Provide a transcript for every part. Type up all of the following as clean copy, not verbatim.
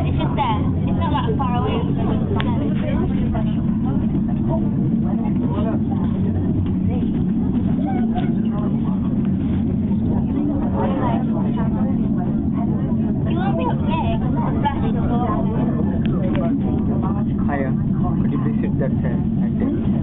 It's just there. It's not that far away. Hiya, could you please sit that side? Thank you.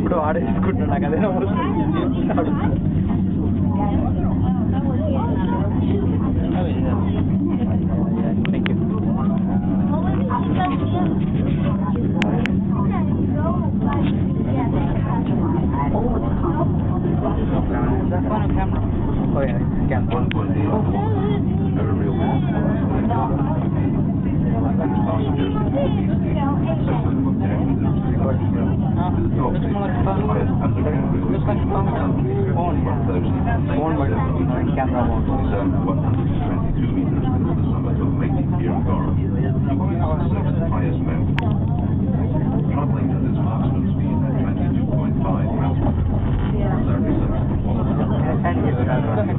వాడు ఆడేసుకుంటున్నా నాకు అదే thank you camera. Oh yeah, camera. Phone but camera mode. 122 meters below the summit of Mighty Pier Garth, highest mountain. Traveling at its maximum speed at 22.5 miles per hour, 30 seconds.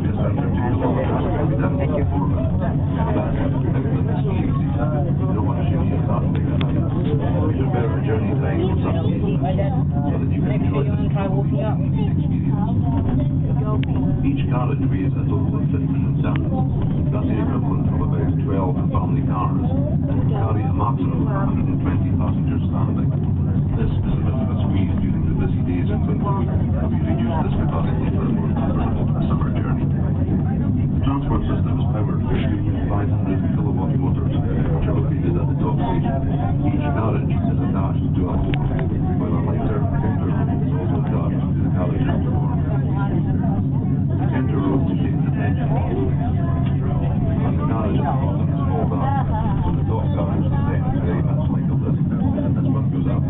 Just under 2 kilometers, Thank you. No one should be starting to you should better a journey time for some season so that you can enjoy this experience. Each carriage weighs a total of 15 tons. That's the equivalent of about 12 family cars, and carry a maximum of 120 passengers standing. This is a bit of a squeeze during the busy days in winter, but we reduce this capacity for a more comfortable summer journey. The transport system is powered by 500 kilowatt motors, which are located at the top station. Each carriage is attached to a load, while a lighter counter rope is also attached to the carriage platform. The counter rope contains the engine, and the carriage at the bottom is small back, so the top carriage descends very much like a lift, and this one goes up.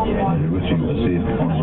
Yeah, we're wishing to see it.